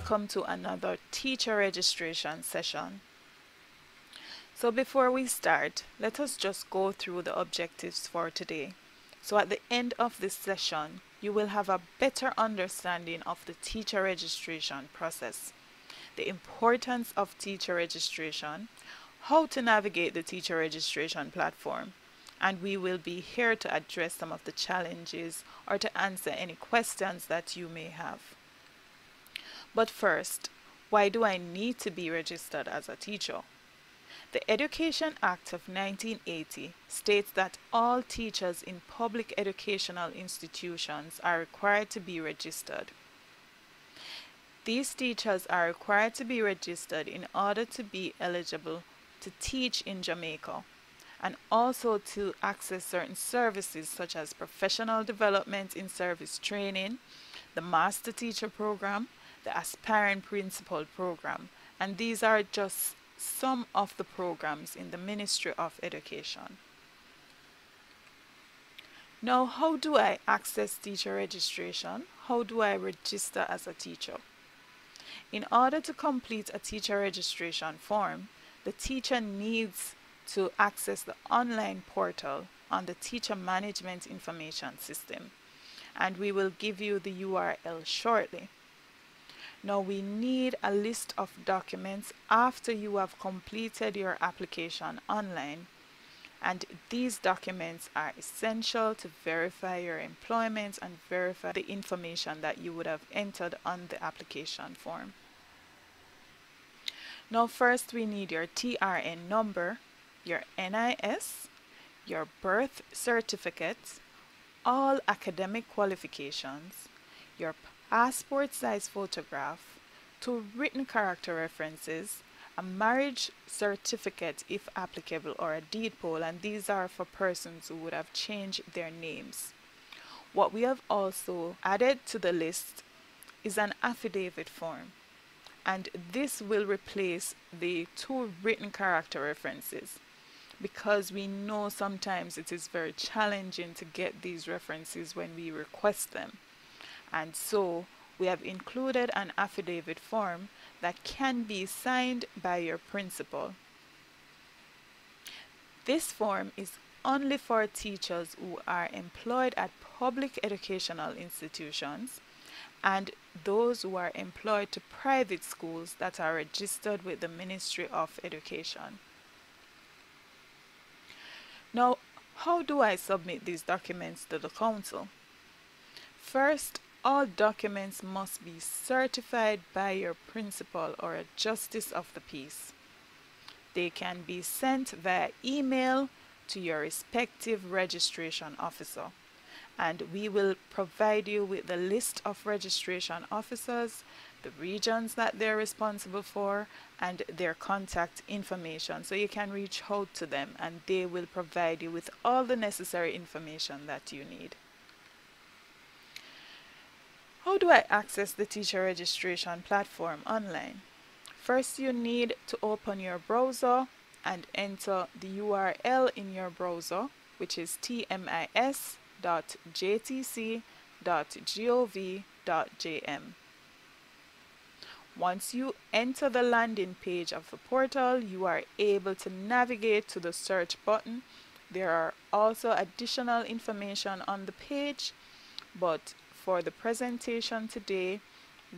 Welcome to another teacher registration session. So before we start, let us just go through the objectives for today. So at the end of this session, you will have a better understanding of the teacher registration process, the importance of teacher registration, how to navigate the teacher registration platform, and we will be here to address some of the challenges or to answer any questions that you may have. But first, why do I need to be registered as a teacher? The Education Act of 1980 states that all teachers in public educational institutions are required to be registered. These teachers are required to be registered in order to be eligible to teach in Jamaica and also to access certain services such as professional development in service training, the Master Teacher Program, the Aspiring Principal Program, and these are just some of the programs in the Ministry of Education. Now, how do I access teacher registration? How do I register as a teacher? In order to complete a teacher registration form, the teacher needs to access the online portal on the Teacher Management Information System, and we will give you the URL shortly. Now we need a list of documents after you have completed your application online, and these documents are essential to verify your employment and verify the information that you would have entered on the application form. Now first we need your TRN number, your NIS, your birth certificate, all academic qualifications, your passport size photograph, 2 written character references, a marriage certificate if applicable, or a deed poll, and these are for persons who would have changed their names. What we have also added to the list is an affidavit form, and this will replace the 2 written character references, because we know sometimes it is very challenging to get these references when we request them. And so we have included an affidavit form that can be signed by your principal. This form is only for teachers who are employed at public educational institutions and those who are employed to private schools that are registered with the Ministry of Education. Now, how do I submit these documents to the council? First, all documents must be certified by your principal or a justice of the peace. They can be sent via email to your respective registration officer, and we will provide you with the list of registration officers, the regions that they're responsible for, and their contact information, so you can reach out to them and they will provide you with all the necessary information that you need. How do I access the teacher registration platform online? First, you need to open your browser and enter the URL in your browser, which is tmis.jtc.gov.jm. Once you enter the landing page of the portal, you are able to navigate to the search button. There are also additional information on the page, but for the presentation today,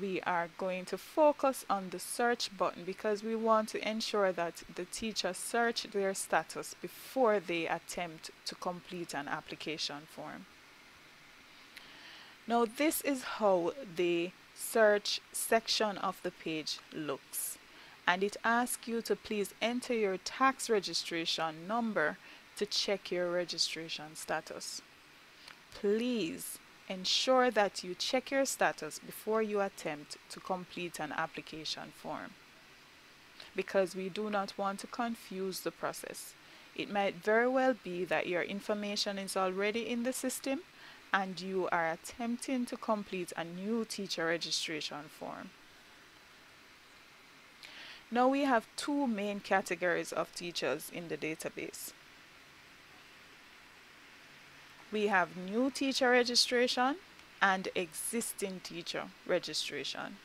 we are going to focus on the search button because we want to ensure that the teacher search their status before they attempt to complete an application form. Now, this is how the search section of the page looks, and it asks you to please enter your tax registration number to check your registration status. Please ensure that you check your status before you attempt to complete an application form, because we do not want to confuse the process. It might very well be that your information is already in the system and you are attempting to complete a new teacher registration form. Now we have 2 main categories of teachers in the database. We have new teacher registration and existing teacher registration.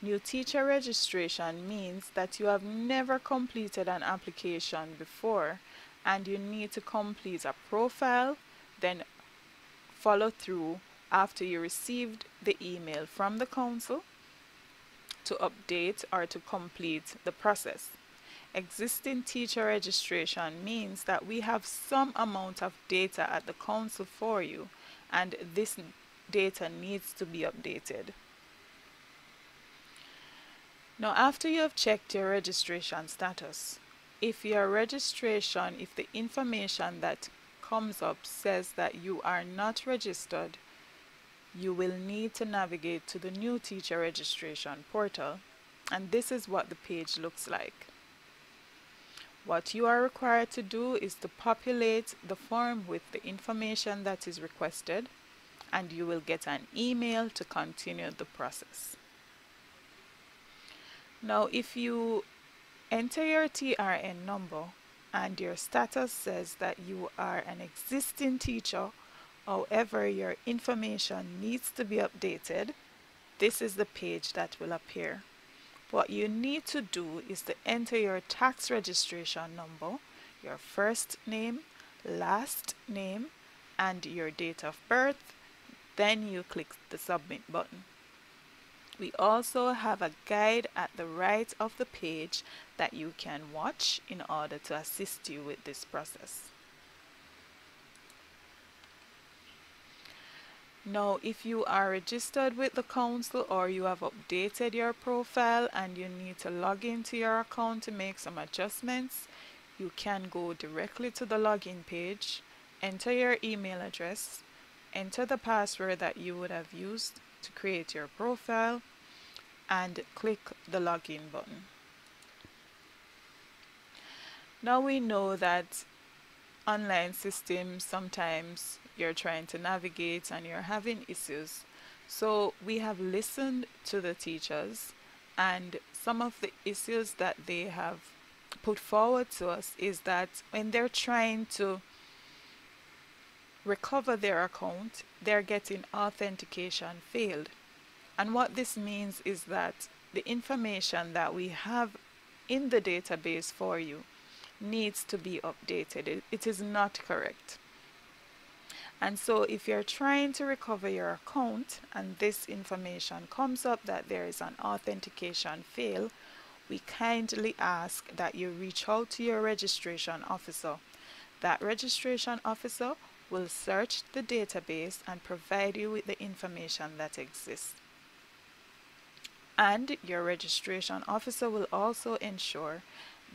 New teacher registration means that you have never completed an application before and you need to complete a profile, then follow through after you received the email from the council to update or to complete the process. Existing teacher registration means that we have some amount of data at the council for you, and this data needs to be updated. Now, after you have checked your registration status, if the information that comes up says that you are not registered, you will need to navigate to the new teacher registration portal, and this is what the page looks like. What you are required to do is to populate the form with the information that is requested, and you will get an email to continue the process. Now, if you enter your TRN number and your status says that you are an existing teacher, however your information needs to be updated, this is the page that will appear. What you need to do is to enter your tax registration number, your first name, last name, and your date of birth. Then you click the submit button. We also have a guide at the right of the page that you can watch in order to assist you with this process. Now, if you are registered with the council or you have updated your profile and you need to log into your account to make some adjustments, you can go directly to the login page, enter your email address, enter the password that you would have used to create your profile, and click the login button. Now we know that online systems, sometimes you're trying to navigate and you're having issues. So we have listened to the teachers, and some of the issues that they have put forward to us is that when they're trying to recover their account, they're getting authentication failed. And what this means is that the information that we have in the database for you needs to be updated. It is not correct. And so if you're trying to recover your account and this information comes up that there is an authentication fail, we kindly ask that you reach out to your registration officer. That registration officer will search the database and provide you with the information that exists. And your registration officer will also ensure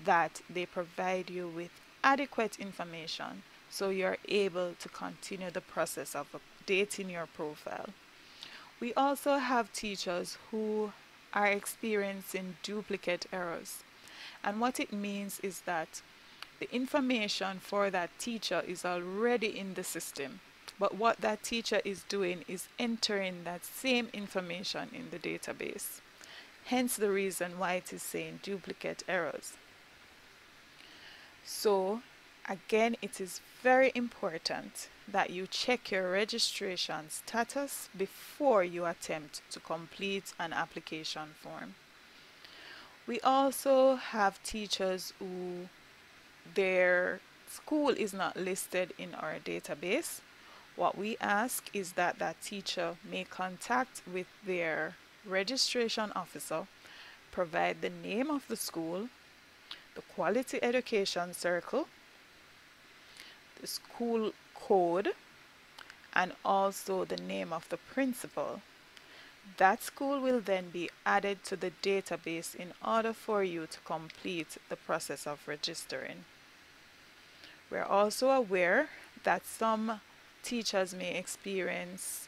that they provide you with adequate information so you're able to continue the process of updating your profile. We also have teachers who are experiencing duplicate errors. And what it means is that the information for that teacher is already in the system, but what that teacher is doing is entering that same information in the database. Hence the reason why it is saying duplicate errors. So again, it is very important that you check your registration status before you attempt to complete an application form. We also have teachers who their school is not listed in our database. What we ask is that that teacher make contact with their registration officer, provide the name of the school, the quality education circle, the school code, and also the name of the principal. That school will then be added to the database in order for you to complete the process of registering. We're also aware that some teachers may experience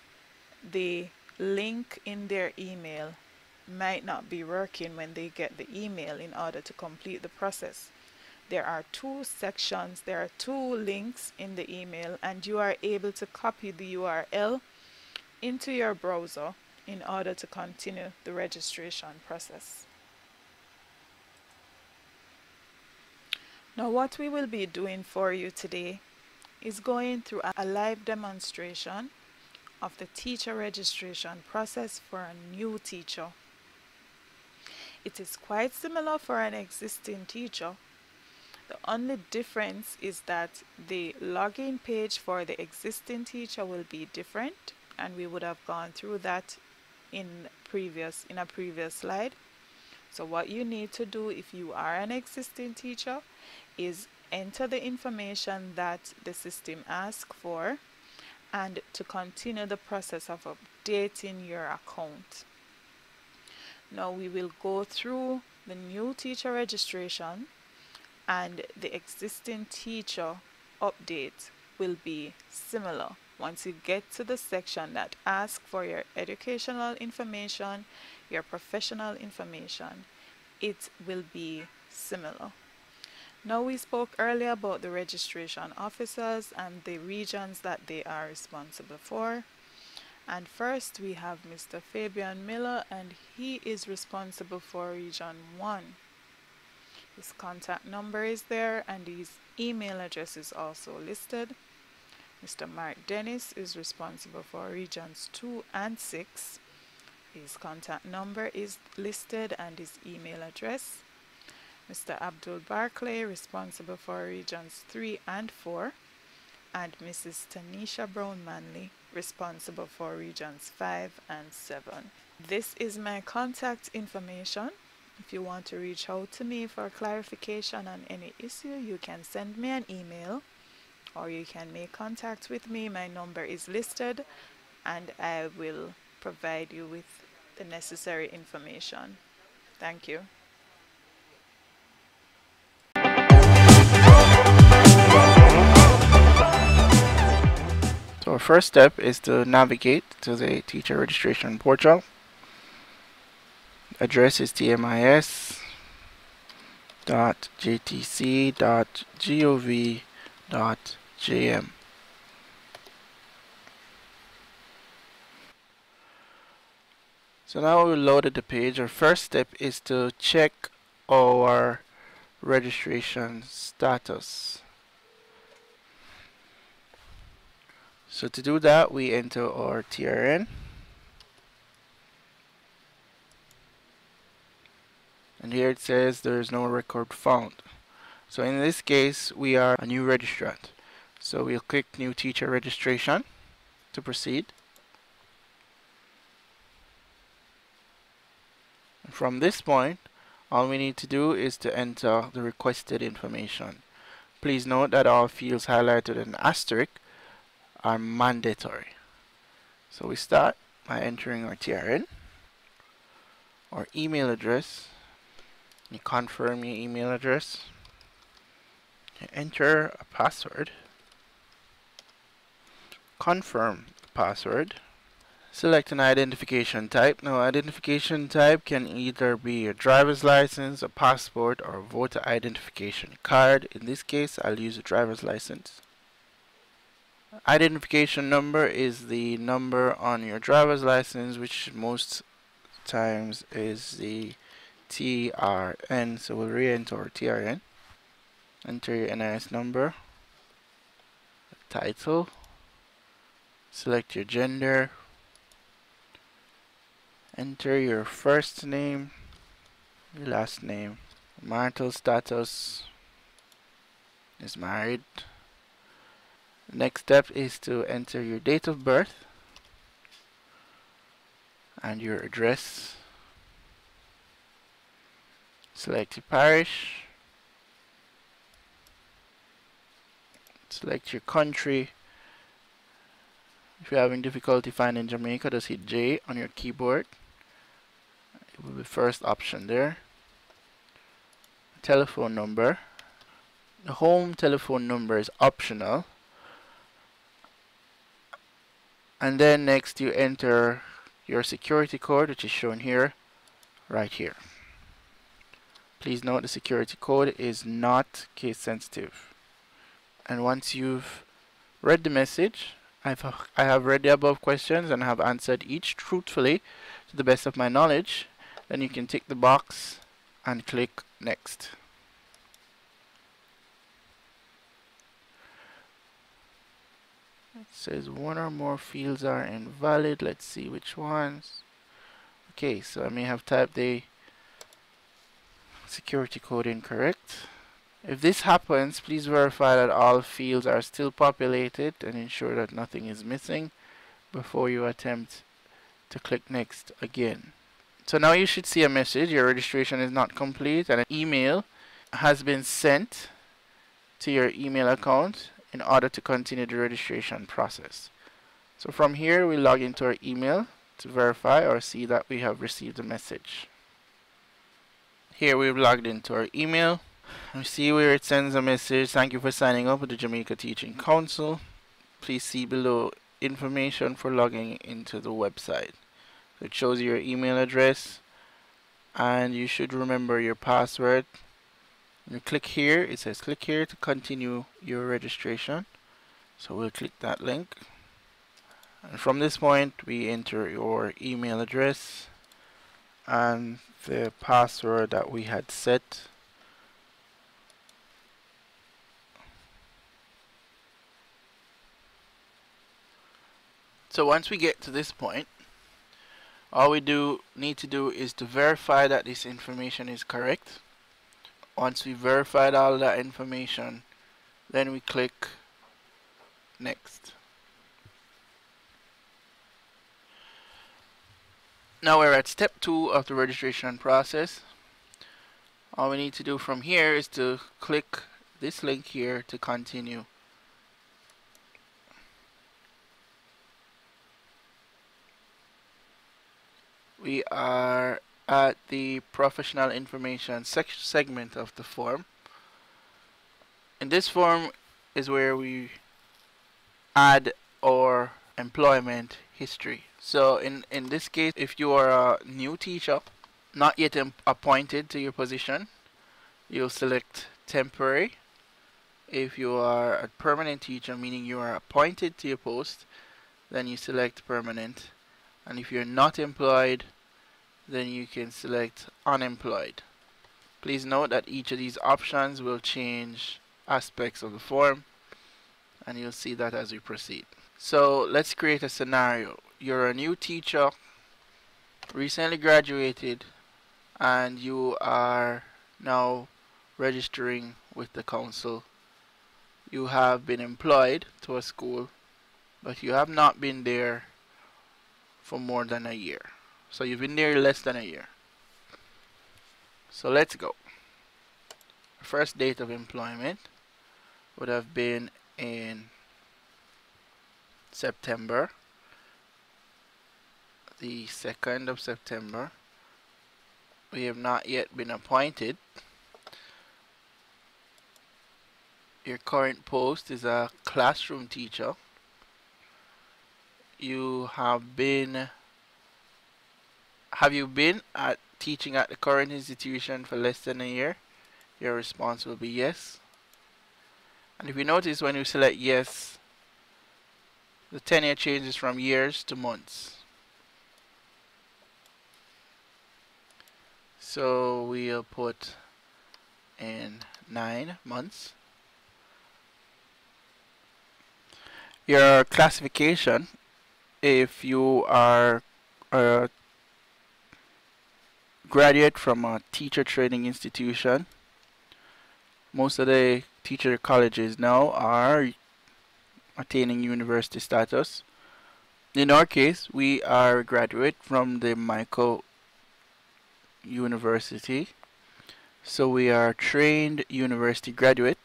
the link in their email might not be working when they get the email in order to complete the process. There are two sections, there are two links in the email, and you are able to copy the URL into your browser in order to continue the registration process. Now, what we will be doing for you today is going through a live demonstration of the teacher registration process for a new teacher. It is quite similar for an existing teacher. The only difference is that the login page for the existing teacher will be different, and we would have gone through that in a previous slide. So what you need to do if you are an existing teacher is enter the information that the system asks for and to continue the process of updating your account. Now we will go through the new teacher registration, and the existing teacher update will be similar. Once you get to the section that asks for your educational information, your professional information, it will be similar. Now we spoke earlier about the registration officers and the regions that they are responsible for. And first we have Mr. Fabian Miller, and he is responsible for Region 1. His contact number is there and his email address is also listed. Mr. Mark Dennis is responsible for Regions 2 and 6. His contact number is listed and his email address. Mr. Abdul Barclay, responsible for Regions 3 and 4. And Mrs. Tanisha Brown Manley, responsible for Regions 5 and 7. This is my contact information. If you want to reach out to me for clarification on any issue, you can send me an email or you can make contact with me. My number is listed and I will provide you with the necessary information. Thank you. So our first step is to navigate to the teacher registration portal. Address is tmis.jtc.gov.jm. So now we loaded the page. Our first step is to check our registration status. So to do that, we enter our TRN. And here it says there is no record found. So in this case, we are a new registrant. So we'll click New Teacher Registration to proceed. And from this point, all we need to do is to enter the requested information. Please note that all fields highlighted in asterisk are mandatory. So we start by entering our TRN, our email address. You confirm your email address. You enter a password. Confirm the password. Select an identification type. Now, identification type can either be a driver's license, a passport, or a voter identification card. In this case, I'll use a driver's license. Identification number is the number on your driver's license, which most times is the TRN. So we'll re-enter our TRN. Enter your NIS number, title, select your gender, enter your first name, your last name. Marital status is married. The next step is to enter your date of birth and your address. Select your parish. Select your country. If you're having difficulty finding Jamaica, just hit J on your keyboard. It will be the first option there. Telephone number. The home telephone number is optional. And then next you enter your security code, which is shown here, right here. Please note the security code is not case sensitive. And once you've read the message, I have read the above questions and have answered each truthfully to the best of my knowledge, then you can tick the box and click next. It says one or more fields are invalid. Let's see which ones. Okay, so I may have typed the security code incorrect. If this happens, please verify that all fields are still populated and ensure that nothing is missing before you attempt to click next again. So now you should see a message, your registration is not complete, and an email has been sent to your email account in order to continue the registration process. So from here, we log into our email to verify or see that we have received a message. Here we've logged into our email. You see where it sends a message, thank you for signing up with the Jamaica Teaching Council. Please see below information for logging into the website. It shows you your email address and you should remember your password. When you click here, it says click here to continue your registration. So we'll click that link. And from this point, we enter your email address and the password that we had set. So once we get to this point, all we need to do is to verify that this information is correct. Once we verified all that information, then we click next. Now we're at step 2 of the registration process. All we need to do from here is to click this link here to continue. We are at the professional information segment of the form. In this form is where we add our employment history. So in this case, if you are a new teacher, not yet appointed to your position, you'll select temporary. If you are a permanent teacher, meaning you are appointed to your post, then you select permanent. And if you're not employed, then you can select unemployed. Please note that each of these options will change aspects of the form, and you'll see that as we proceed. So let's create a scenario. You're a new teacher, recently graduated, and you are now registering with the council. You have been employed to a school, but you have not been there for more than a year. So you've been there less than a year. So let's go. The first date of employment would have been in September, the 2nd of September. We have not yet been appointed. Your current post is a classroom teacher. Have you been teaching at the current institution for less than a year? Your response will be yes. And if you notice, when you select yes, the tenure changes from years to months. So we'll put in 9 months. Your classification, if you are a graduate from a teacher training institution, most of the teacher colleges now are attaining university status. In our case, we are a graduate from the Michael University, so we are trained university graduate,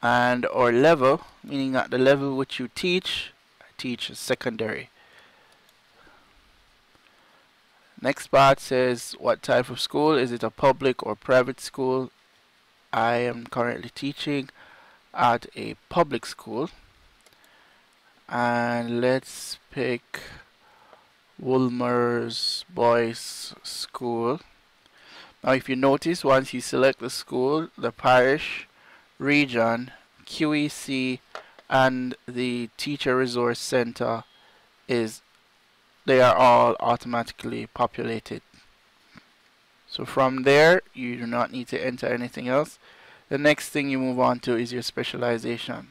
and our level, meaning at the level which you teach, I teach secondary. Next part says what type of school, is it a public or private school? I am currently teaching at a public school, and let's pick Woolmer's Boys School. Now if you notice, once you select the school, the parish, region, QEC, and the Teacher Resource Center they are all automatically populated. So from there, you do not need to enter anything else. The next thing you move on to is your specialization.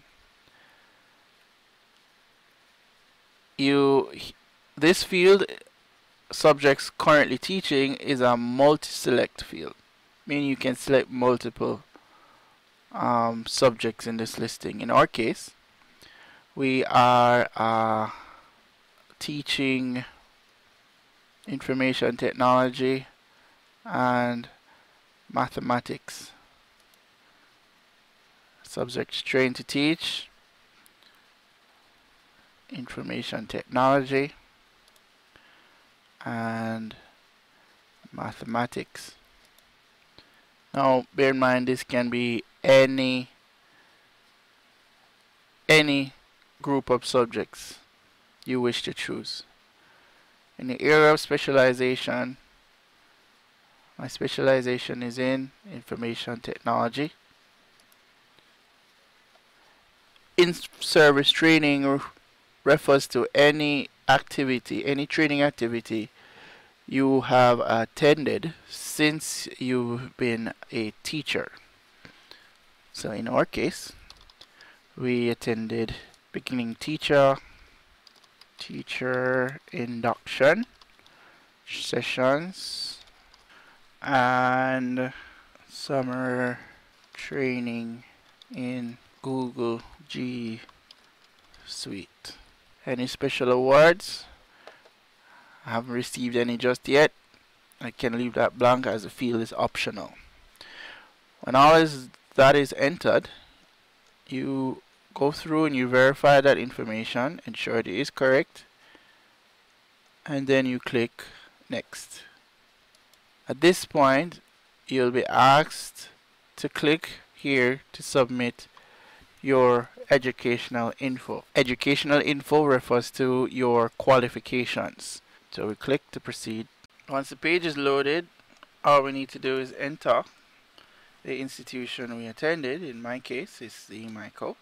This field subjects currently teaching is a multi-select field, meaning you can select multiple subjects in this listing. In our case, we are teaching information technology and mathematics. Subjects trained to teach information technology and mathematics. Now bear in mind this can be any group of subjects you wish to choose. In the area of specialization, my specialization is in information technology. In-service training refers to any activity, any training activity you have attended since you've been a teacher. So in our case, we attended beginning teacher induction sessions and summer training in Google G Suite. Any special awards? I haven't received any just yet. I can leave that blank as the field is optional. When all that is entered, you go through and you verify that information, ensure it is correct, and then you click next. At this point, you'll be asked to click here to submit your educational info. Educational info refers to your qualifications. So we click to proceed. Once the page is loaded, all we need to do is enter the institution we attended. In my case, it's the MICO.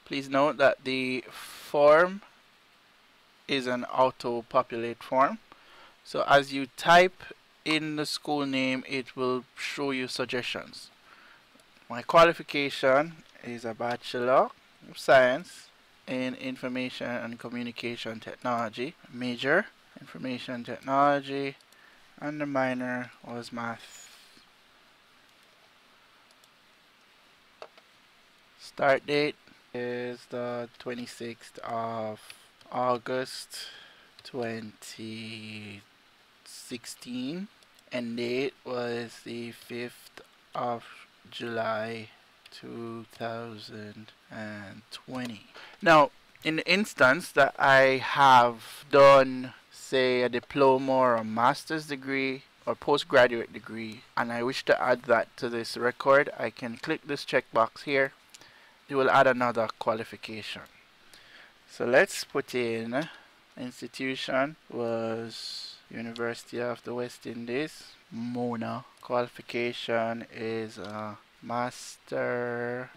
Please note that the form is an auto-populate form. So as you type in the school name, it will show you suggestions. My qualification is a Bachelor of Science in Information and Communication Technology. Major, Information Technology, and the minor was Math. Start date is the 26th of August 2016. End date was the 5th of July 2020. Now, in the instance that I have done, say, a diploma or a master's degree or postgraduate degree, and I wish to add that to this record, I can click this checkbox here. It will add another qualification. So let's put in institution was University of the West Indies, Mona. Qualification is a Master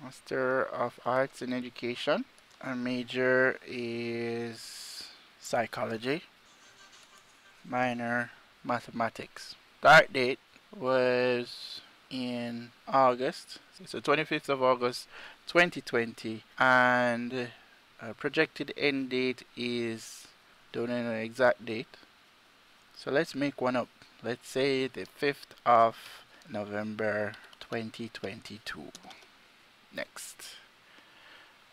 of Arts in Education. Our major is Psychology. Minor, Mathematics. Start date was in August, so 25th of August 2020, and projected end date is, don't know the exact date, so let's make one up. Let's say the 5th of November 2022. Next.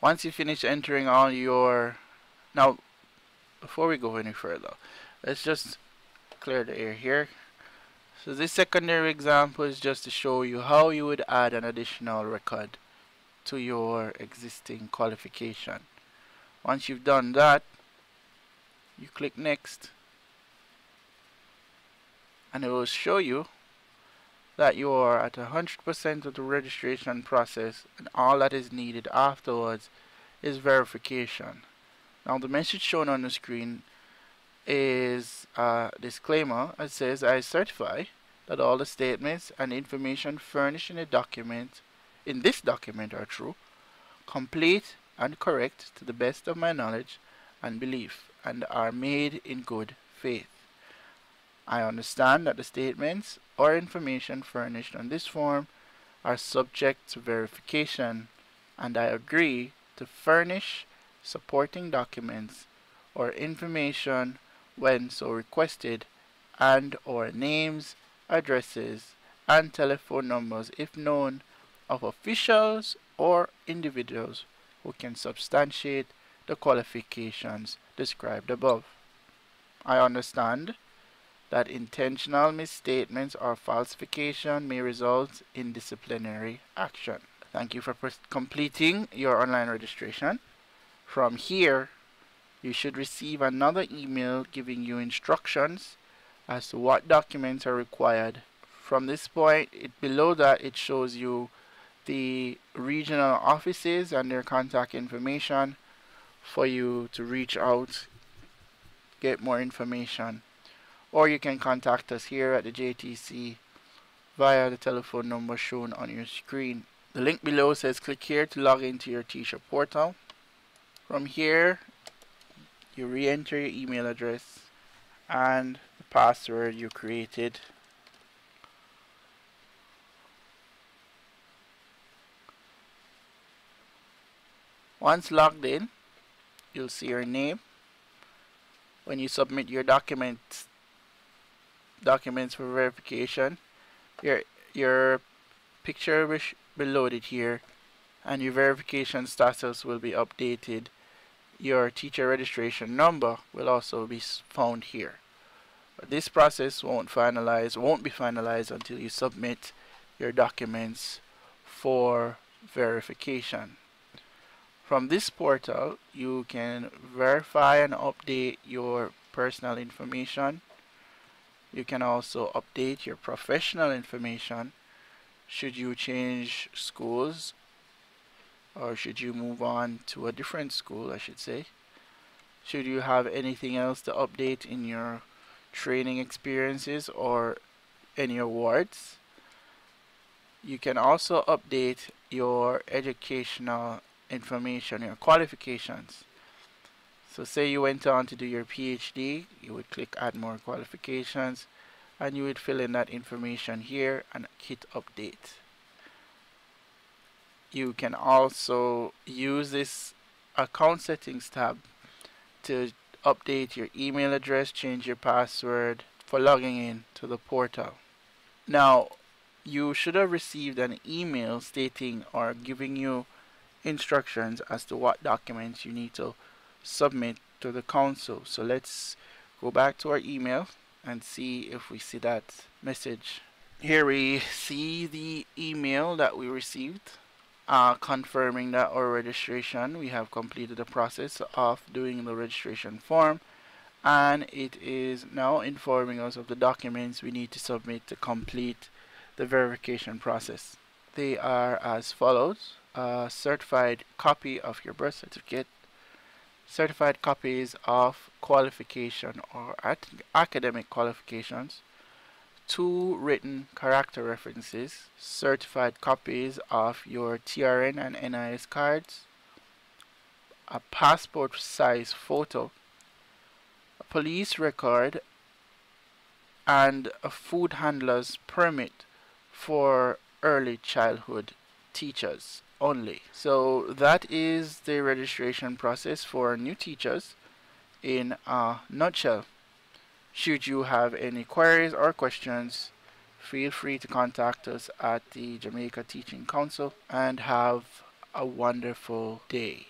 Once you finish entering all your, now before we go any further, let's just clear the air here. So this secondary example is just to show you how you would add an additional record to your existing qualification. Once you've done that, you click next, and it will show you that you are at 100% of the registration process, and all that is needed afterwards is verification. Now the message shown on the screen is a disclaimer. It says, I certify that all the statements and information furnished in this document are true, complete, and correct to the best of my knowledge and belief, and are made in good faith. I understand that the statements or information furnished on this form are subject to verification, and I agree to furnish supporting documents or information when so requested, and or names, addresses, and telephone numbers if known of officials or individuals who can substantiate the qualifications described above. I understand that intentional misstatements or falsification may result in disciplinary action. Thank you for completing your online registration. From here, you should receive another email giving you instructions as to what documents are required. From this point, below that, it shows you the regional offices and their contact information for you to reach out, get more information. Or you can contact us here at the JTC via the telephone number shown on your screen. The link below says click here to log into your teacher portal. From here, you re-enter your email address and the password you created. Once logged in, you'll see your name. When you submit your documents for verification, your picture will be loaded here and your verification status will be updated. Your teacher registration number will also be found here. This process won't be finalized until you submit your documents for verification. From this portal, you can verify and update your personal information. You can also update your professional information should you change schools, or should you move on to a different school, I should say. Should you have anything else to update in your training experiences or any awards. You can also update your educational information, your qualifications. So say you went on to do your PhD, you would click add more qualifications and you would fill in that information here and hit update. You can also use this account settings tab to update your email address, change your password for logging in to the portal. Now, you should have received an email stating or giving you instructions as to what documents you need to submit to the council. So let's go back to our email and see if we see that message. Here we see the email that we received confirming that our registration, we have completed the process of doing the registration form, and it is now informing us of the documents we need to submit to complete the verification process. They are as follows: a certified copy of your birth certificate, certified copies of qualification or academic qualifications, 2 written character references, certified copies of your TRN and NIS cards, a passport size photo, a police record, and a food handler's permit for early childhood teachers only. So that is the registration process for new teachers in a nutshell. Should you have any queries or questions, feel free to contact us at the Jamaica Teaching Council, and have a wonderful day.